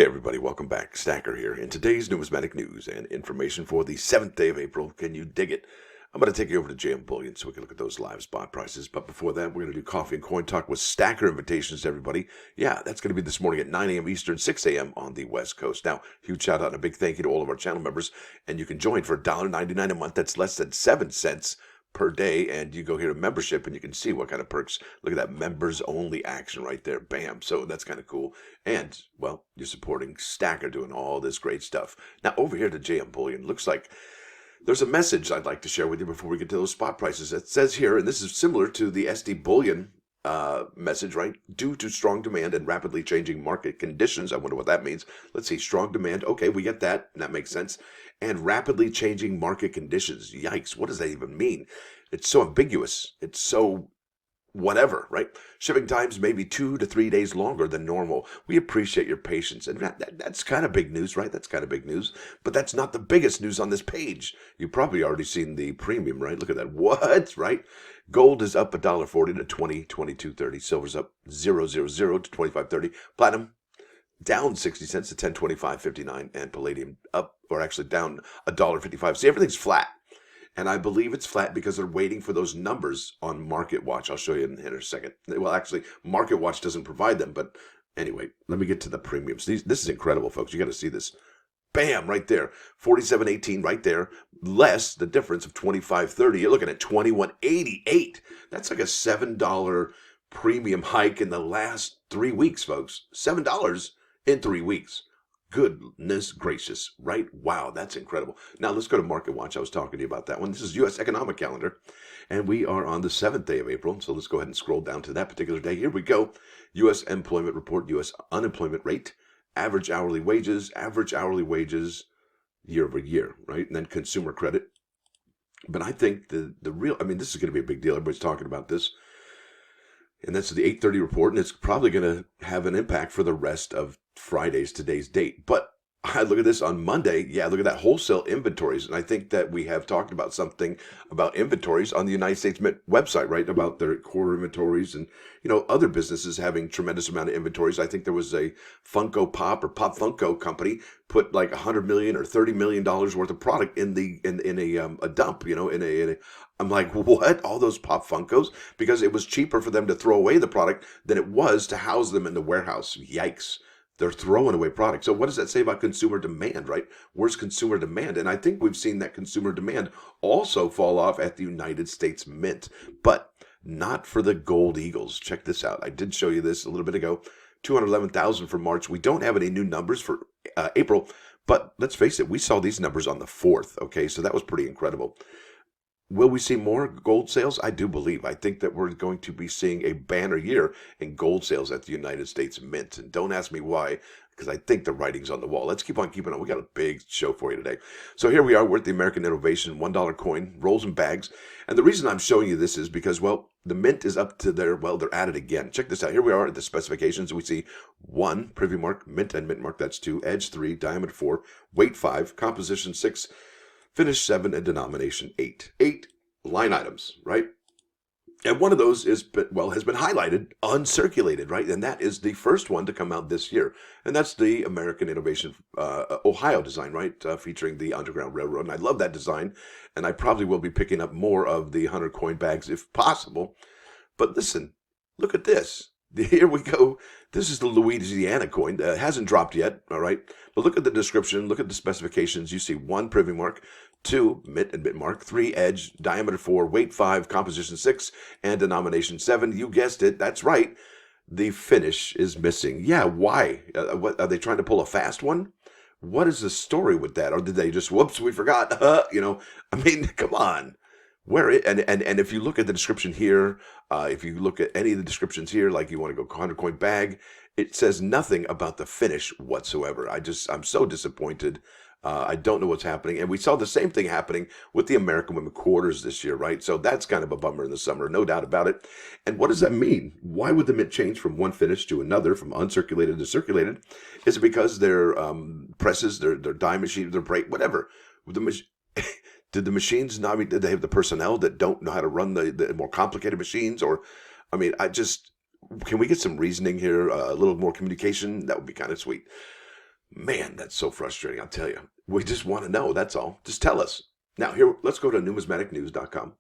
Hey everybody, welcome back. Stacker here. In today's numismatic news and information for the 7th day of April, can you dig it? I'm going to take you over to JM Bullion so we can look at those live spot prices. But before that, we're going to do coffee and coin talk with stacker invitations to everybody. Yeah, that's going to be this morning at 9 a.m. Eastern, 6 a.m. on the West Coast. Now, huge shout out and a big thank you to all of our channel members. And you can join for $1.99 a month. That's less than 7 cents per day, and you go here to membership and you can see what kind of perks. Look at that members only action right there. Bam. So that's kind of cool. And well, you're supporting Stacker doing all this great stuff. Now over here to JM Bullion, looks like there's a message I'd like to share with you before we get to those spot prices. It says here, and this is similar to the SD Bullion message, right? Due to strong demand and rapidly changing market conditions. I wonder what that means. Let's see. Strong demand. Okay, we get that. That makes sense. And rapidly changing market conditions. Yikes. What does that even mean? It's so ambiguous. It's so whatever, right? Shipping times may be 2 to 3 days longer than normal. We appreciate your patience. And that's kind of big news, right? That's kind of big news. But that's not the biggest news on this page. You've probably already seen the premium, right? Look at that. What? Right? Gold is up $1.40 to 22.30. Silver's up 0.00 to 25.30. Platinum down 60 cents to 10.25.59. And palladium up, or actually down $1.55. See, everything's flat. And I believe it's flat because they're waiting for those numbers on Market Watch. I'll show you in a second. Well, actually, Market Watch doesn't provide them. But anyway, let me get to the premiums. This is incredible, folks. You got to see this. Bam, right there. 47.18 right there. Less the difference of 25.30. You're looking at 21.88. That's like a $7 premium hike in the last 3 weeks, folks. $7 in 3 weeks. Goodness gracious, right? Wow, that's incredible. Now let's go to Market Watch. I was talking to you about that one. This is U.S. economic calendar, and we are on the 7th day of April. So let's go ahead and scroll down to that particular day. Here we go. U.S. employment report, U.S. unemployment rate, average hourly wages year over year, right? And then consumer credit. But I think the real, this is going to be a big deal. Everybody's talking about this. And that's the 8:30 report, and it's probably going to have an impact for the rest of today's date. But I look at this on Monday. Yeah, look at that wholesale inventories. And I think that we have talked about something about inventories on the United States Mint website, right? About their core inventories and, other businesses having tremendous amount of inventories. I think there was a Funko Pop or Pop Funko company put like $100 million or $30 million worth of product in a dump, I'm like, what? All those Pop Funkos? Because it was cheaper for them to throw away the product than it was to house them in the warehouse. Yikes. They're throwing away products. So what does that say about consumer demand, right? Where's consumer demand? And I think we've seen that consumer demand also fall off at the United States Mint, but not for the gold eagles. Check this out. I did show you this a little bit ago. 211,000 for March. We don't have any new numbers for April, but let's face it, we saw these numbers on the 4th. Okay, so that was pretty incredible. Will we see more gold sales? I do believe. I think that we're going to be seeing a banner year in gold sales at the United States Mint. And don't ask me why, because I think the writing's on the wall. Let's keep on keeping on. We got a big show for you today. So here we are. We're at the American Innovation $1 coin, rolls and bags. And the reason I'm showing you this is because, well, the Mint is up to they're at it again. Check this out. Here we are at the specifications. We see 1, privy mark, mint and mint mark. That's 2, edge 3, diameter 4, weight 5, composition 6, finish 7, and denomination 8. 8 line items, right? And one of those has been highlighted, uncirculated, right? And that is the first one to come out this year. And that's the American Innovation Ohio design, right? Featuring the Underground Railroad. And I love that design. And I probably will be picking up more of the 100 coin bags if possible. But listen, look at this. Here we go. This is the Louisiana coin. It hasn't dropped yet, all right? But look at the description. Look at the specifications. You see 1 privy mark, 2 mint and mint mark, 3 edge, diameter 4, weight 5, composition 6, and denomination 7. You guessed it. That's right. The finish is missing. Yeah, why? What are they trying to pull a fast one? What is the story with that? Or did they just, whoops, we forgot? Come on. And if you look at the description here, if you look at any of the descriptions here, like you want to go 100 coin bag, it says nothing about the finish whatsoever. I'm so disappointed. I don't know what's happening. And we saw the same thing happening with the American Women quarters this year, right? So that's kind of a bummer in the summer, no doubt about it. And what does that mean? Why would the Mint change from one finish to another, from uncirculated to circulated? Is it because their presses, their die machine, their brake, whatever? Did the machines not? Did they have the personnel that don't know how to run the more complicated machines? Or, can we get some reasoning here? A little more communication? That would be kind of sweet. Man, that's so frustrating, I'll tell you. We just want to know, that's all. Just tell us. Now, here, let's go to numismaticnews.com.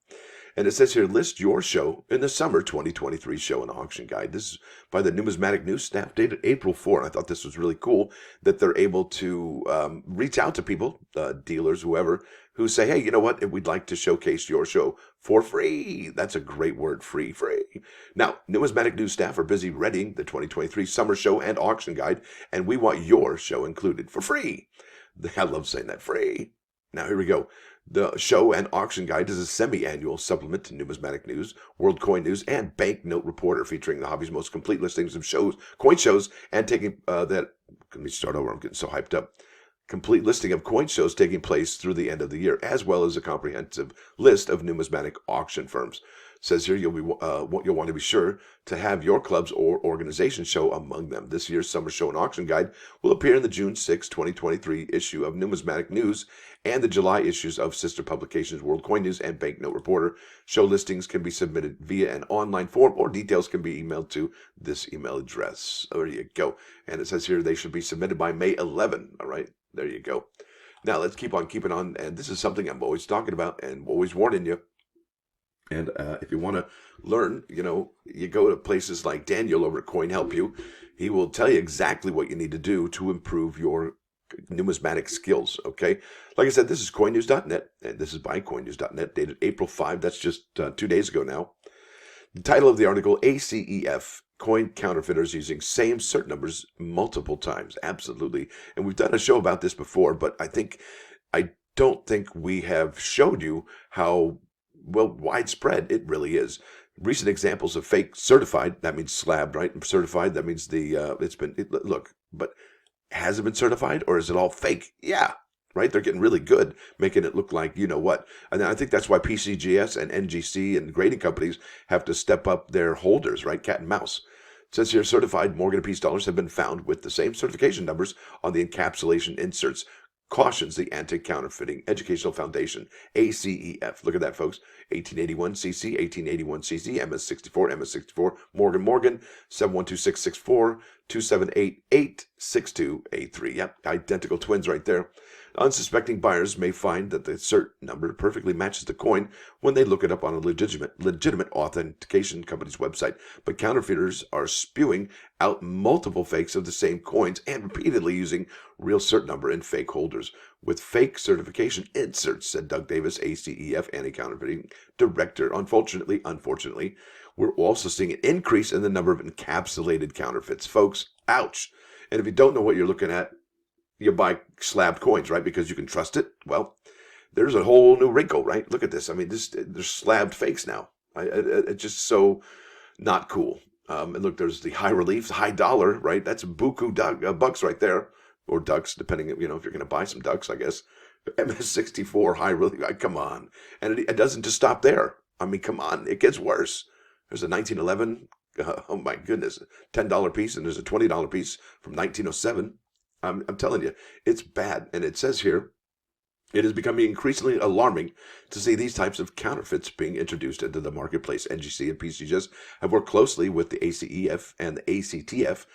And it says here, list your show in the summer 2023 show and auction guide. This is by the Numismatic News staff, dated April 4. And I thought this was really cool that they're able to reach out to people, dealers, whoever, who say, hey, you know what? We'd like to showcase your show for free. That's a great word, free. Now, Numismatic News staff are busy readying the 2023 summer show and auction guide, and we want your show included for free. I love saying that, free. Now, here we go. The show and auction guide is a semi-annual supplement to Numismatic News, World Coin News, and Banknote Reporter, featuring the hobby's most complete listings of coin shows, and taking let me start over. I'm getting so hyped up. Complete listing of coin shows taking place through the end of the year, as well as a comprehensive list of numismatic auction firms. It says here you'll want to be sure to have your clubs or organization show among them. This year's summer show and auction guide will appear in the June 6, 2023 issue of Numismatic News and the July issues of sister publications World Coin News and Banknote Reporter. Show listings can be submitted via an online form, or details can be emailed to this email address. There you go. And it says here they should be submitted by May 11. All right. There you go. Now, let's keep on keeping on. And this is something I'm always talking about and always warning you. And if you want to learn, you go to places like Daniel over at Coin Help You. He will tell you exactly what you need to do to improve your numismatic skills, okay? Like I said, this is coinnews.net, and this is by coinnews.net, dated April 5. That's just 2 days ago now. The title of the article, ACEF, Coin Counterfeiters Using Same Cert Numbers Multiple Times. Absolutely. And we've done a show about this before, but I don't think we have showed you how, well, widespread it really is. Recent examples of fake certified, that means slabbed, right? Certified, that means look, but has it been certified, or is it all fake? Yeah, right? They're getting really good, making it look like, you know what. And I think that's why PCGS and NGC and grading companies have to step up their holders, right? Cat and mouse. It says here, certified Morgan Peace dollars have been found with the same certification numbers on the encapsulation inserts. Cautions the Anti-Counterfeiting Educational Foundation, ACEF. Look at that, folks. 1881 CC, 1881 CC, MS64, MS64, Morgan, 712664, 278-86283. Yep, identical twins right there. Unsuspecting buyers may find that the cert number perfectly matches the coin when they look it up on a legitimate authentication company's website. But counterfeiters are spewing out multiple fakes of the same coins and repeatedly using real cert number in fake holders with fake certification inserts, said Doug Davis, ACEF Anti-Counterfeiting Director. Unfortunately, we're also seeing an increase in the number of encapsulated counterfeits. Folks, ouch. And if you don't know what you're looking at, you buy slabbed coins, right? Because you can trust it. Well, there's a whole new wrinkle, right? Look at this. I mean, there's slabbed fakes now. It's just so not cool. And look, there's the high relief, high dollar, right? That's buku bucks right there, or ducks, depending, if you're going to buy some ducks, I guess. MS64 high relief. Come on, and it doesn't just stop there. I mean, come on, it gets worse. There's a 1911. Oh my goodness, $10 piece, and there's a $20 piece from 1907. I'm telling you, it's bad. And it says here, it is becoming increasingly alarming to see these types of counterfeits being introduced into the marketplace. NGC and PCGS have worked closely with the ACEF and the ACTF.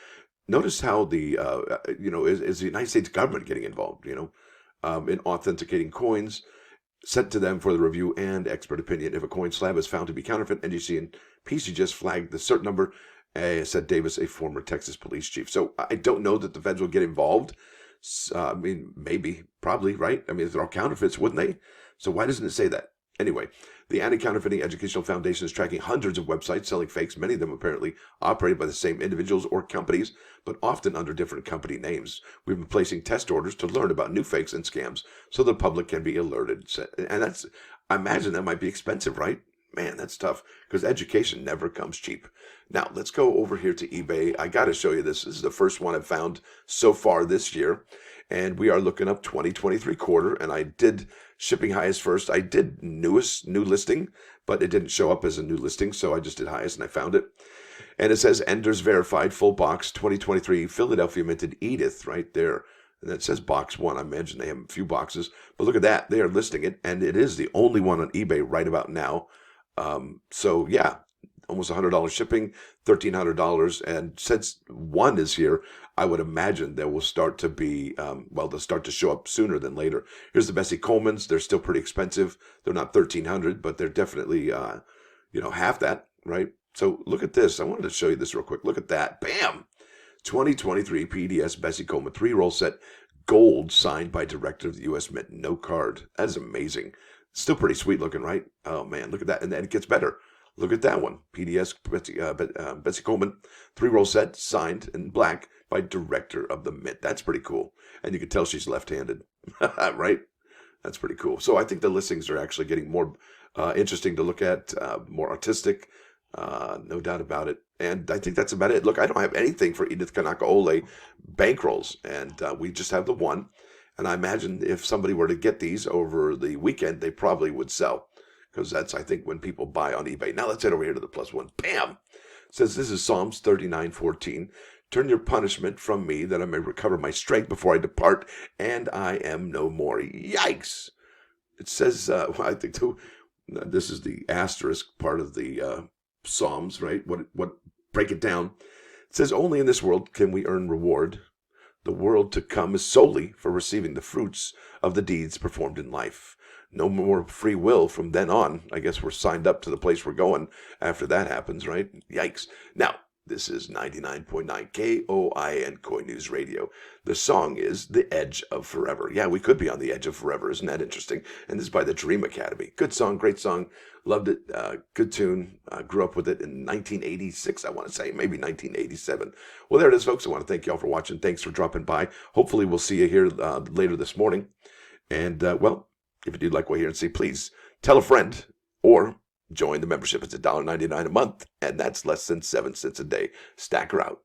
Notice how is the United States government getting involved, in authenticating coins sent to them for the review and expert opinion. If a coin slab is found to be counterfeit, NGC and PCGS flagged the cert number, said Davis, a former Texas police chief. So I don't know that the feds will get involved. I mean, maybe, probably, right? I mean, if they're all counterfeits, wouldn't they? So why doesn't it say that? Anyway, the Anti-Counterfeiting Educational Foundation is tracking hundreds of websites selling fakes, many of them apparently operated by the same individuals or companies, but often under different company names. We've been placing test orders to learn about new fakes and scams so the public can be alerted. And I imagine that might be expensive, right? Man, that's tough, because education never comes cheap. Now, let's go over here to eBay. I got to show you this. This is the first one I've found so far this year. And we are looking up 2023 quarter. And I did shipping highest first. I did new listing, but it didn't show up as a new listing. So I just did highest and I found it. And it says Enders Verified Full Box 2023 Philadelphia Minted Edith right there. And it says box 1. I imagine they have a few boxes. But look at that. They are listing it. And it is the only one on eBay right about now. So yeah, almost $100 shipping, $1,300. And since one is here, I would imagine there will start to be, they'll start to show up sooner than later. Here's the Bessie Colemans. They're still pretty expensive. They're not 1,300, but they're definitely, half that, right? So look at this. I wanted to show you this real quick. Look at that. Bam! 2023 PDS Bessie Coleman 3-roll set, gold, signed by director of the U.S. Mint. No card. That is amazing. Still pretty sweet looking, right? Oh, man, look at that. And then it gets better. Look at that one. PDS Bessie Coleman 3-roll set, signed in black by director of the Mint. That's pretty cool. And you can tell she's left-handed, right? That's pretty cool. So I think the listings are actually getting more interesting to look at, more artistic, no doubt about it. And I think that's about it. Look, I don't have anything for Edith Kanaka-Ole bankrolls, and we just have the one. And I imagine if somebody were to get these over the weekend, they probably would sell, because that's, I think, when people buy on eBay. Now let's head over here to the plus one. Bam! It says, this is Psalms 39:14. Turn your punishment from me, that I may recover my strength before I depart, and I am no more. Yikes! It says, I think this is the asterisk part of the Psalms, right? What? Break it down. It says, only in this world can we earn reward. The world to come is solely for receiving the fruits of the deeds performed in life. No more free will from then on. I guess we're signed up to the place we're going after that happens, right? Yikes. Now, this is 99.9 KOIN Coin News Radio. The song is The Edge of Forever. Yeah, we could be on the edge of forever. Isn't that interesting? And this is by the Dream Academy. Good song, great song. Loved it. Good tune. Grew up with it in 1986, I want to say. Maybe 1987. Well, there it is, folks. I want to thank you all for watching. Thanks for dropping by. Hopefully, we'll see you here later this morning. And, if you do like what you hear and see, please tell a friend or join the membership. It's $1.99 a month, and that's less than 7 cents a day. Stack her out.